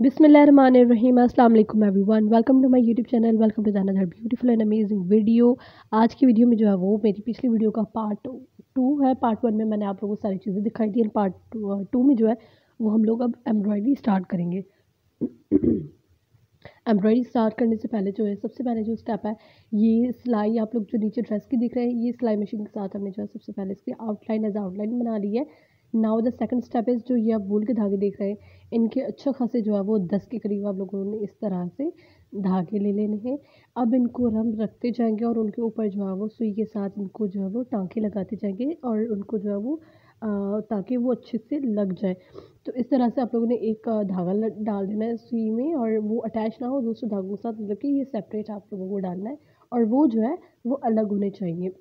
बिस्मिल्लाहिर्रहमानिर्रहीम। अस्सलाम वालेकुम everyone, welcome to my YouTube channel, welcome to another beautiful and amazing video. आज की वीडियो में जो है वो मेरी पिछली वीडियो का पार्ट 2 है। पार्ट 1 में मैंने आप लोगों को सारी चीज़ें दिखाई थी, पार्ट 2 में जो है वो हम लोग अब एम्ब्रॉयडरी स्टार्ट करेंगे। एम्ब्रॉयडरी स्टार्ट करने से पहले जो है सबसे पहले जो स्टेप है, ये सिलाई आप लोग जो नीचे ड्रेस की दिख रहे हैं, ये सिलाई मशीन के साथ हमने जो है सबसे पहले इसकी आउटलाइन बना ली है। Now the second step is, जो ये आप वूल के धागे देख रहे हैं, इनके अच्छे खासे जो है वो 10 के करीब आप लोगों ने इस तरह से धागे ले लेने हैं। अब इनको हम रखते जाएंगे और उनके ऊपर जो है वो सुई के साथ इनको जो है वो टाँके लगाते जाएंगे और उनको जो है वो ताकि वो अच्छे से लग जाए। तो इस तरह से आप लोगों ने एक धागा डाल देना है सुई में और वो अटैच ना हो दूसरे धागों के साथ, मतलब कि ये सेपरेट आप लोगों को डालना है और वो जो है वो अलग होने चाहिए।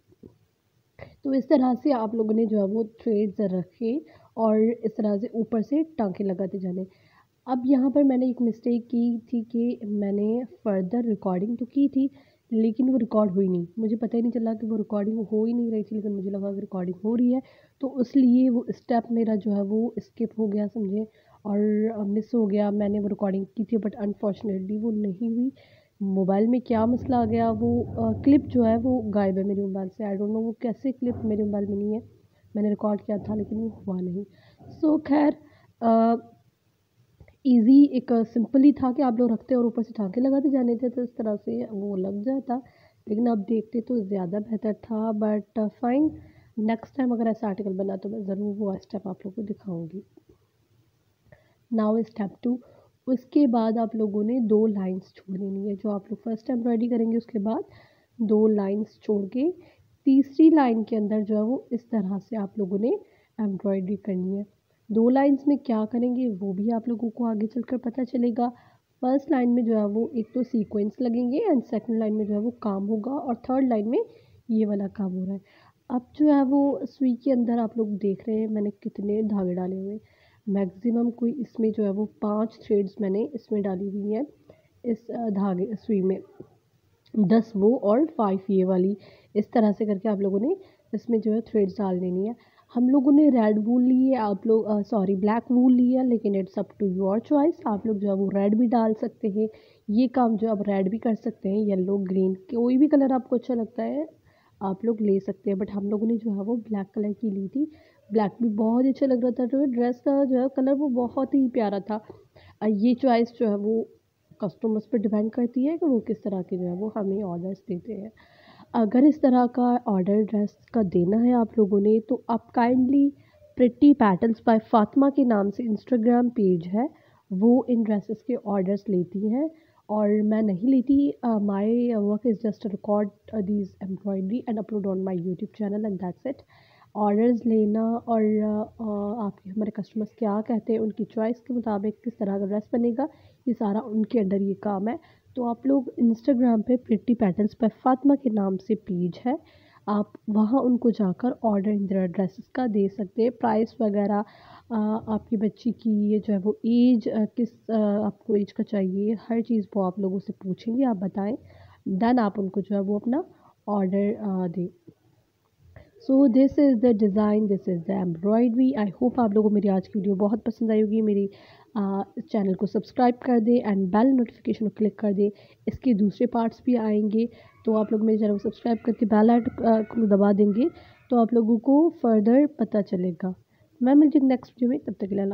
तो इस तरह से आप लोगों ने जो है वो थ्रेड्स रखे और इस तरह से ऊपर से टाँके लगाते जाने। अब यहाँ पर मैंने एक मिस्टेक की थी कि मैंने फ़र्दर रिकॉर्डिंग तो की थी, लेकिन वो रिकॉर्ड हुई नहीं। मुझे पता ही नहीं चला कि वो रिकॉर्डिंग हो ही नहीं रही थी, लेकिन मुझे लगा कि रिकॉर्डिंग हो रही है। तो इसलिए वो स्टेप मेरा जो है वो स्किप हो गया समझे, और मिस हो गया। मैंने वो रिकॉर्डिंग की थी बट अनफॉर्चुनेटली वो नहीं हुई। मोबाइल में क्या मसला आ गया, वो क्लिप जो है वो गायब है मेरे मोबाइल से। आई डोंट नो वो कैसे क्लिप मेरे मोबाइल में नहीं है। मैंने रिकॉर्ड किया था लेकिन वो हुआ नहीं। सो खैर ईज़ी एक सिंपल ही था कि आप लोग रखते और ऊपर से टाँके लगाते जाने थे, तो इस तरह से वो लग जाता। लेकिन अब देखते तो ज़्यादा बेहतर था, बट फाइन। नेक्स्ट टाइम अगर ऐसा आर्टिकल बना तो मैं ज़रूर वो स्टेप आप लोगों को दिखाऊँगी। नाउ स्टेप 2, उसके बाद आप लोगों ने 2 लाइन्स छोड़ देनी है। जो आप लोग फर्स्ट एम्ब्रॉयडरी करेंगे उसके बाद 2 लाइन्स छोड़ के तीसरी लाइन के अंदर जो है वो इस तरह से आप लोगों ने एम्ब्रॉयडरी करनी है। 2 लाइन्स में क्या करेंगे वो भी आप लोगों को आगे चलकर पता चलेगा। फर्स्ट लाइन में जो है वो एक तो सीक्वेंस लगेंगे एंड सेकंड लाइन में जो है वो काम होगा और थर्ड लाइन में ये वाला काम हो रहा है। अब जो है वो सुई के अंदर आप लोग देख रहे हैं मैंने कितने धागे डाले हुए हैं। मैक्सिमम कोई इसमें जो है वो 5 थ्रेड्स मैंने इसमें डाली हुई हैं, इस धागे सुई में। 10 वो और 5 ये वाली। इस तरह से करके आप लोगों ने इसमें जो है थ्रेड्स डाल देनी है। हम लोगों ने रेड वूल ली है, आप लोग सॉरी ब्लैक वूल ली है, लेकिन it's up to your choice. आप लोग जो है वो रेड भी डाल सकते हैं। ये काम जो आप रेड भी कर सकते हैं, येलो, ग्रीन, कोई भी कलर आपको अच्छा लगता है आप लोग ले सकते हैं। बट हम लोगों ने जो है वो ब्लैक कलर की ली थी। ब्लैक भी बहुत अच्छा लग रहा था, जो ड्रेस का जो है कलर वो बहुत ही प्यारा था। ये चॉइस जो है वो कस्टमर्स पे डिपेंड करती है कि वो किस तरह के जो है वो हमें ऑर्डर्स देते हैं। अगर इस तरह का ऑर्डर ड्रेस का देना है आप लोगों ने, तो आप kindly pretty patterns by Fatima के नाम से इंस्टाग्राम पेज है, वो इन ड्रेसेस के ऑर्डर्स लेती हैं और मैं नहीं लेती। My work is just record these embroidery and upload on my YouTube channel and that's it. Orders लेना और आपके हमारे कस्टमर्स क्या कहते हैं, उनकी चॉइस के मुताबिक किस तरह का ड्रेस बनेगा, ये सारा उनके अंडर ये काम है। तो आप लोग इंस्टाग्राम पे प्रिटी पैटर्न्स बाय फातिमा के नाम से पेज है, आप वहाँ उनको जाकर ऑर्डर इन ड्रेसेस का दे सकते हैं। प्राइस वगैरह आपकी बच्ची की ये जो है वो एज किस आपको एज का चाहिए, हर चीज़ वो आप लोगों से पूछेंगे, आप बताएं, देन आप उनको जो है वो अपना ऑर्डर दें। So this is the design, this is the embroidery. I hope आप लोगों को मेरी आज की वीडियो बहुत पसंद आई होगी। मेरी चैनल को सब्सक्राइब कर दें एंड बेल नोटिफिकेशन को क्लिक कर दें। इसके दूसरे पार्ट्स भी आएंगे, तो आप लोग मेरे चैनल को सब्सक्राइब करके बेल आइकन को दबा देंगे तो आप लोगों को फर्दर पता चलेगा। मैं मिलती हूँ नेक्स्ट वीडियो में, तब तक के लिए।